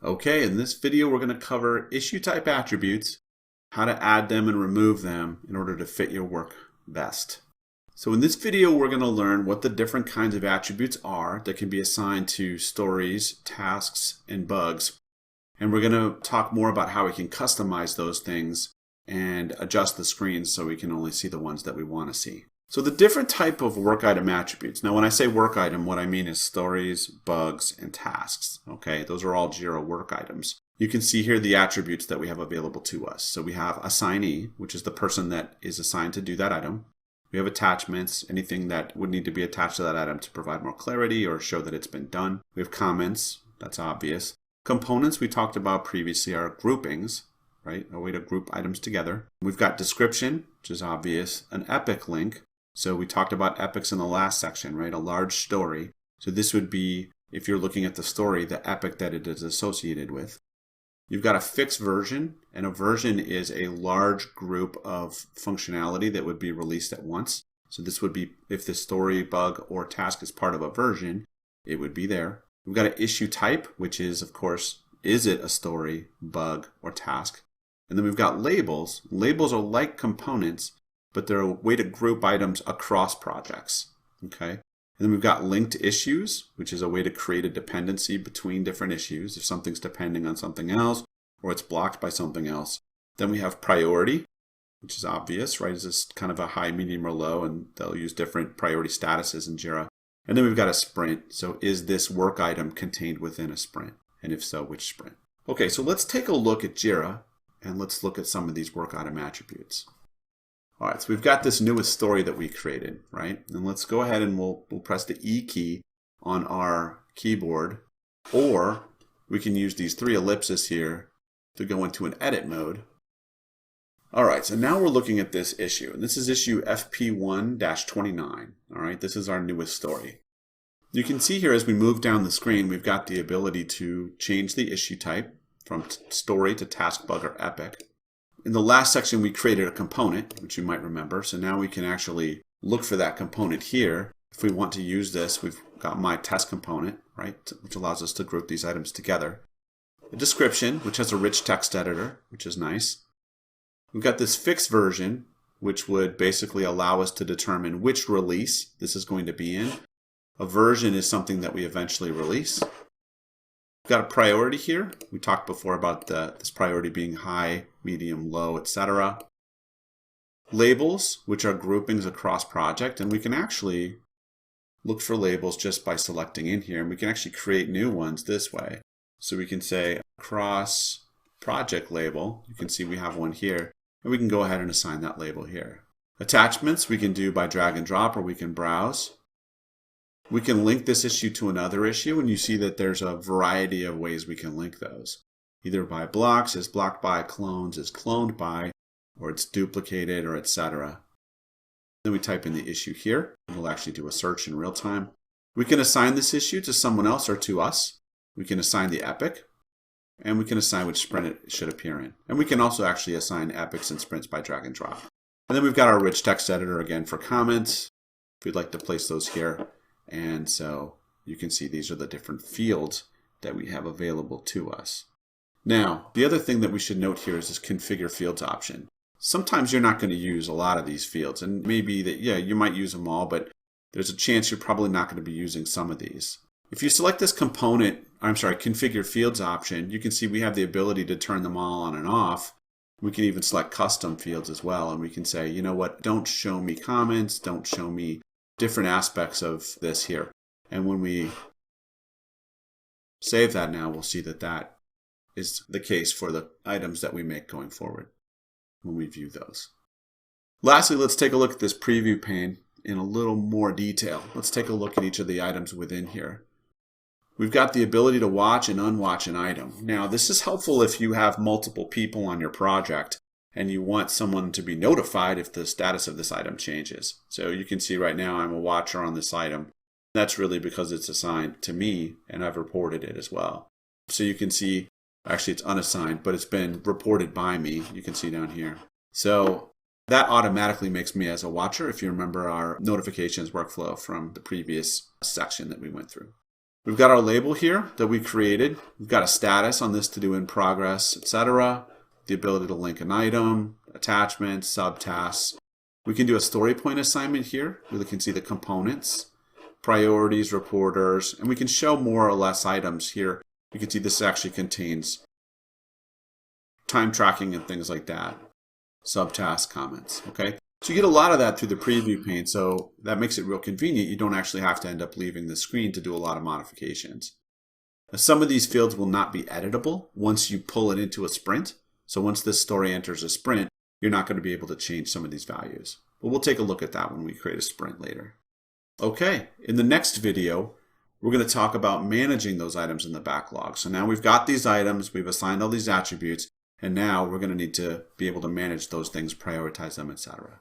Okay, in this video we're going to cover issue type attributes, how to add them and remove them in order to fit your work best. So in this video we're going to learn what the different kinds of attributes are that can be assigned to stories, tasks, and bugs. And we're going to talk more about how we can customize those things and adjust the screens so we can only see the ones that we want to see. So the different type of work item attributes. Now when I say work item, what I mean is stories, bugs, and tasks. Okay, those are all Jira work items. You can see here the attributes that we have available to us. So we have assignee, which is the person that is assigned to do that item. We have attachments, anything that would need to be attached to that item to provide more clarity or show that it's been done. We have comments, that's obvious. Components we talked about previously are groupings, right? A way to group items together. We've got description, which is obvious. An epic link. So we talked about epics in the last section, right? A large story. So this would be, if you're looking at the story, the epic that it is associated with. You've got a fixed version, and a version is a large group of functionality that would be released at once. So this would be, if the story, bug, or task is part of a version, it would be there. We've got an issue type, which is, of course, is it a story, bug, or task? And then we've got labels. Labels are like components, but they're a way to group items across projects, okay? And then we've got linked issues, which is a way to create a dependency between different issues. If something's depending on something else, or it's blocked by something else. Then we have priority, which is obvious, right? Is this kind of a high, medium, or low, and they'll use different priority statuses in Jira. And then we've got a sprint. So is this work item contained within a sprint? And if so, which sprint? Okay, so let's take a look at Jira, and let's look at some of these work item attributes. All right, so we've got this newest story that we created, right? And let's go ahead and we'll press the E key on our keyboard, or we can use these three ellipses here to go into an edit mode. All right, so now we're looking at this issue, and this is issue FP1-29. All right, this is our newest story. You can see here as we move down the screen, we've got the ability to change the issue type from story to task, bug, or epic. In the last section, we created a component, which you might remember. So now we can actually look for that component here. If we want to use this, we've got my test component, right, which allows us to group these items together. A description, which has a rich text editor, which is nice. We've got this fixed version, which would basically allow us to determine which release this is going to be in. A version is something that we eventually release. We've got a priority here. We talked before about this priority being high, medium, low, etc. Labels, which are groupings across project, and we can actually look for labels just by selecting in here, and we can actually create new ones this way. So we can say across project label. You can see we have one here, and we can go ahead and assign that label here. Attachments we can do by drag and drop, or we can browse. We can link this issue to another issue, and you see that there's a variety of ways we can link those. Either by blocks, is blocked by, clones, is cloned by, or it's duplicated, or etc. Then we type in the issue here, and we'll actually do a search in real time. We can assign this issue to someone else or to us. We can assign the epic, and we can assign which sprint it should appear in. And we can also actually assign epics and sprints by drag and drop. And then we've got our rich text editor again for comments, if we'd like to place those here. And so you can see these are the different fields that we have available to us. Now, the other thing that we should note here is this configure fields option. Sometimes you're not going to use a lot of these fields, and maybe that, yeah, you might use them all, but there's a chance you're probably not going to be using some of these. If you select this configure fields option, you can see we have the ability to turn them all on and off. We can even select custom fields as well, and we can say, you know what, don't show me comments, don't show me different aspects of this here. And when we save that now, we'll see that that is the case for the items that we make going forward when we view those. Lastly, let's take a look at this preview pane in a little more detail. Let's take a look at each of the items within here. We've got the ability to watch and unwatch an item. Now, this is helpful if you have multiple people on your project and you want someone to be notified if the status of this item changes. So you can see right now I'm a watcher on this item. That's really because it's assigned to me and I've reported it as well. So you can see, actually it's unassigned, but it's been reported by me. You can see down here. So that automatically makes me as a watcher, if you remember our notifications workflow from the previous section that we went through. We've got our label here that we created. We've got a status on this to do in progress, etc. The ability to link an item, attachments, subtasks. We can do a story point assignment here. We can see the components, priorities, reporters, and we can show more or less items here. You can see this actually contains time tracking and things like that. Subtask comments, okay? So you get a lot of that through the preview pane, so that makes it real convenient. You don't actually have to end up leaving the screen to do a lot of modifications. Now, some of these fields will not be editable once you pull it into a sprint. So once this story enters a sprint, you're not going to be able to change some of these values. But we'll take a look at that when we create a sprint later. Okay, in the next video, we're going to talk about managing those items in the backlog. So now we've got these items, we've assigned all these attributes, and now we're going to need to be able to manage those things, prioritize them, etc.